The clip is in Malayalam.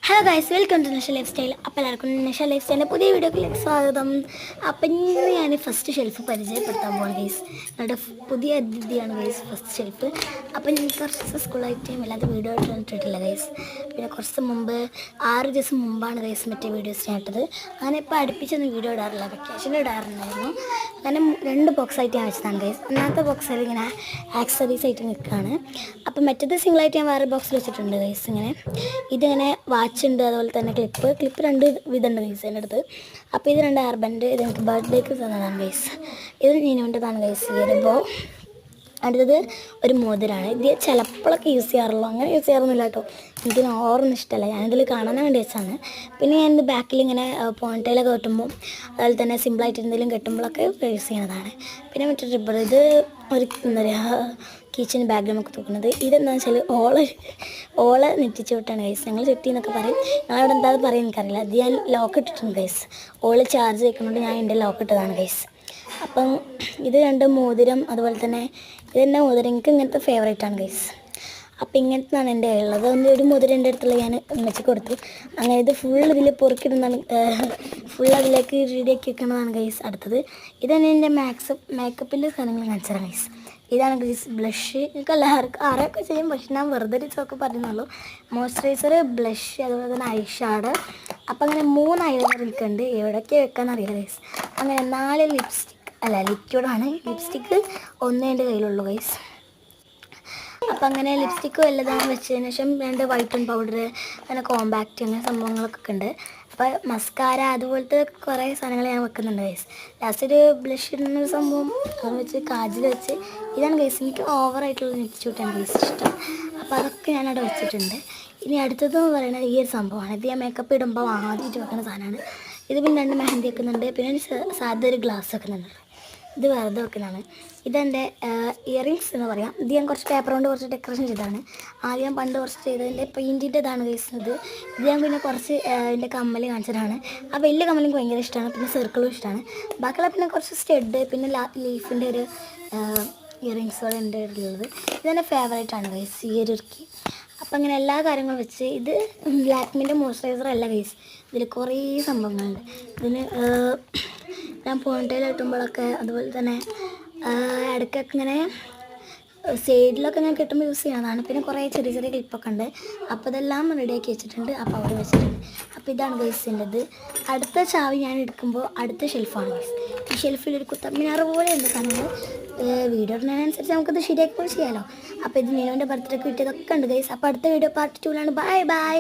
Hello guys, welcome to Nisha lifestyle. അപ്പോൾ എല്ലാവർക്കും നിഷ ലൈഫ് സ്റ്റൈലിൻ്റെ പുതിയ വീഡിയോയിലേക്ക് സ്വാഗതം. അപ്പം ഇന്ന് ഞാൻ ഫസ്റ്റ് ഷെൽഫ് പരിചയപ്പെടുത്താൻ പോകണം ഗൈസ്. ഞങ്ങളുടെ പുതിയ അതിഥിയാണ് ഗൈസ് ഫസ്റ്റ് ഷെൽഫ്. അപ്പം ഞാൻ കുറച്ച് സ്കൂളായിട്ട് വല്ലാതെ വീഡിയോ ഇട്ടിട്ടില്ല ഗൈസ്. പിന്നെ കുറച്ച് മുമ്പ് 6 ദിവസം മുമ്പാണ് ഗൈസ് മറ്റേ വീഡിയോസ് ഞാൻ ഇട്ടത്. അങ്ങനെ ഇപ്പോൾ അടുപ്പിച്ചൊന്നും വീഡിയോ ഇടാറില്ല, വെക്കേഷനിൽ ഇടാറുണ്ടായിരുന്നു. അങ്ങനെ 2 ബോക്സായിട്ട് ഞാൻ വെച്ചതാണ് ഗൈസ്. ഒന്നാമത്തെ ബോക്സിൽ ഇങ്ങനെ ആക്സറീസ് ആയിട്ട് നിൽക്കുകയാണ്. അപ്പം മറ്റേത് സിംഗിളായിട്ട് ഞാൻ വേറെ ബോക്സിൽ വെച്ചിട്ടുണ്ട് ഗൈസ്. ഇങ്ങനെ ഇതിങ്ങനെ വാച്ചുണ്ട്, അതുപോലെ തന്നെ ക്ലിപ്പ് 2 വിധമുണ്ട് ഗൈസ് എൻ്റെ അടുത്ത്. അപ്പോൾ ഇത് 2 ഹെയർബാൻഡ് ഇത് എനിക്ക് ബർത്ത്ഡേക്ക് തന്നതാണ് ഗൈസ്. ഇത് നീനുവിൻ്റെതാണ് ഗൈസ്. ഇതിപ്പോൾ അടുത്തത് ഒരു മോതിരമാണ്. ഇത് ചിലപ്പോഴൊക്കെ യൂസ് ചെയ്യാറുള്ളൂ, അങ്ങനെ യൂസ് ചെയ്യാറൊന്നുമില്ല കേട്ടോ. എനിക്ക് ഓർമ്മ ഇഷ്ടമല്ല, ഞാനിതിൽ കാണാൻ വേണ്ടി വെച്ചാണ്. പിന്നെ ഞാനിത് ബാക്കിൽ ഇങ്ങനെ പോയിൻ്റെയിലൊക്കെ കെട്ടുമ്പോൾ, അതുപോലെ തന്നെ സിമ്പിളായിട്ട് എന്തെങ്കിലും കെട്ടുമ്പോഴൊക്കെ യൂസ് ചെയ്യുന്നതാണ്. പിന്നെ മറ്റേ റിബർ, ഇത് ഒരു എന്താ പറയുക കിച്ചൺ ബാഗ് നമുക്ക് തൂക്കുന്നത്. ഇതെന്താണെന്ന് വെച്ചാൽ ഓള നെറ്റിച്ച് വിട്ടാണ് ഗൈസ്. ഞങ്ങൾ ചെട്ടി എന്നൊക്കെ പറയും, ഞങ്ങളവിടെ എന്താ പറയും എനിക്കറിയില്ല. അത് ഞാൻ ലോക്ക് ഇട്ടിട്ടുണ്ട് ഗൈസ്. ഓള് ചാർജ് വയ്ക്കുന്നതുകൊണ്ട് ഞാൻ എൻ്റെ ലോക്ക് ഇട്ടതാണ് ഗൈസ്. അപ്പം ഇത് 2 മോതിരം, അതുപോലെ തന്നെ ഇതെന്നെ മോതിരം എനിക്ക് ഇങ്ങനത്തെ ഫേവറേറ്റാണ് ഗൈസ്. അപ്പം ഇങ്ങനത്തെയാണ് എൻ്റെ ഉള്ളത്. ഒരു മോതിരം എൻ്റെ അടുത്തുള്ള ഞാൻ വെച്ച് കൊടുത്തു. അങ്ങനെ ഇത് ഫുൾ ഇതിൽ പൊറുക്കിടുന്നതാണ്, ഫുൾ അതിലേക്ക് റെഡിയാക്കി വെക്കുന്നതാണ് ഗൈസ്. അടുത്തത് ഇതന്നെ എൻ്റെ മേക്കപ്പിൻ്റെ സാധനങ്ങൾ കാണിച്ചതാണ് ഗൈസ്. ഇതാണ് ഗൈസ് ബ്ലഷ്. നിങ്ങൾക്ക് എല്ലാവർക്കും ആരൊക്കെ ചെയ്യും, പക്ഷെ ഞാൻ വെറുതെ ഇതൊക്കെ പറയുന്നുള്ളൂ. മോയ്സ്ചറൈസർ, ബ്ലഷ്, അതുപോലെ തന്നെ ഐ ഷാഡ്. അപ്പം അങ്ങനെ 3 ഐലൈനർ എനിക്കുണ്ട്. എവിടെയൊക്കെ വെക്കാമെന്നറിയില്ല ഗൈസ്. അങ്ങനെ 4 ലിക്വിഡാണ്. ലിപ്സ്റ്റിക്ക് 1 എൻ്റെ കയ്യിലുള്ളൂ ഗൈസ്. അപ്പം അങ്ങനെ ലിപ്സ്റ്റിക്ക് വല്ലതും വെച്ചതിന് ശേഷം 2 വൈറ്റൻ പൗഡർ, അങ്ങനെ കോമ്പാക്റ്റ്, അങ്ങനെ സംഭവങ്ങളൊക്കെ ഉണ്ട്. അപ്പോൾ മസ്കാര അതുപോലത്തെ കുറേ സാധനങ്ങൾ ഞാൻ വെക്കുന്നുണ്ട് ഗൈസ്. ലാസ്റ്റ് ഒരു ബ്ലഷ് ഇടുന്ന സംഭവം അത് വെച്ച് കാജിൽ വെച്ച്, ഇതാണ് ഗൈസ് എനിക്ക് ഓവറായിട്ടുള്ള നെറ്റിച്ചൂട്ടാണ് ഗൈസ് ഇഷ്ടം. അപ്പോൾ അതൊക്കെ ഞാനവിടെ വെച്ചിട്ടുണ്ട്. ഇനി അടുത്തതെന്ന് പറയുന്നത് ഈ ഒരു സംഭവമാണ്. ഇത് ഞാൻ മേക്കപ്പ് ഇടുമ്പോൾ ആദ്യമായിട്ട് വെക്കുന്ന സാധനമാണ്. ഇത് പിന്നെ 2 മെഹന്തി വെക്കുന്നുണ്ട്, പിന്നെ സാധാ ഒരു ഗ്ലാസ് വെക്കുന്നുണ്ട്. ഇത് വെറുതെ വെക്കുന്നതാണ്. ഇതെൻ്റെ ഇയറിങ്സ് എന്ന് പറയാം. ഇത് ഞാൻ കുറച്ച് പേപ്പർ കൊണ്ട് കുറച്ച് ഡെക്കറേഷൻ ചെയ്തതാണ്. ആദ്യം പണ്ട് കുറച്ച് ചെയ്തതിൻ്റെ പെയിൻറ്റിൻ്റെ ഇതാണ് കഴിക്കുന്നത്. ഇത് ഞാൻ പിന്നെ കുറച്ച് എൻ്റെ കമ്മൽ കാണിച്ചതാണ്. ആ വലിയ കമ്മൽ എനിക്ക് ഭയങ്കര ഇഷ്ടമാണ്, പിന്നെ സർക്കിളും ഇഷ്ടമാണ്. ബാക്കിയുള്ള പിന്നെ കുറച്ച് സ്റ്റഡ്, പിന്നെ ലീഫിൻ്റെ ഒരു ഇയറിങ്സുകൾ എൻ്റെ ഉള്ളത്. ഇതെൻ്റെ ഫേവറേറ്റാണ് ഗൈസ് ഈ ഒരു ഇറുക്കി. അപ്പം അങ്ങനെ എല്ലാ കാര്യങ്ങളും വെച്ച്, ഇത് ലാക്മിൻ്റെ മോയ്സ്ചറൈസർ അല്ല ഗൈസ്. ഇതിൽ കുറേ സംഭവങ്ങളുണ്ട്. ഇതിന് ഞാൻ പോയിൻ്റെയിൽ കിട്ടുമ്പോഴൊക്കെ, അതുപോലെ തന്നെ ഇടയ്ക്കൊക്കെ ഇങ്ങനെ സൈഡിലൊക്കെ ഞാൻ കിട്ടുമ്പോൾ യൂസ് ചെയ്യുന്നതാണ്. പിന്നെ കുറേ ചെറിയ ക്ലിപ്പൊക്കെ ഉണ്ട്. അപ്പോൾ ഇതെല്ലാം റെഡിയാക്കി വെച്ചിട്ടുണ്ട്. അപ്പോൾ അവിടെ വെച്ചിട്ടുണ്ട്. അപ്പോൾ ഇതാണ് ഗൈസിൻ്റെത്. അടുത്ത ചാവി ഞാൻ എടുക്കുമ്പോൾ അടുത്ത ഷെൽഫാണ് ഗൈസ്. ഈ ഷെൽഫിൽ ഒരു കുത്തമ്മിനാറ് പോലെ ഉണ്ട് സാധനങ്ങൾ. വീഡിയോ ഇടുന്നതിനനുസരിച്ച് നമുക്കത് ശരിയാക്കി ചെയ്യാമല്ലോ. അപ്പോൾ ഇത് നീനുവിൻ്റെ ബർത്ത്ഡേക്ക് കിട്ടിയതൊക്കെ ഉണ്ട് ഗൈസ്. അപ്പോൾ അടുത്ത വീഡിയോ പാർട്ട് 2 ബൈ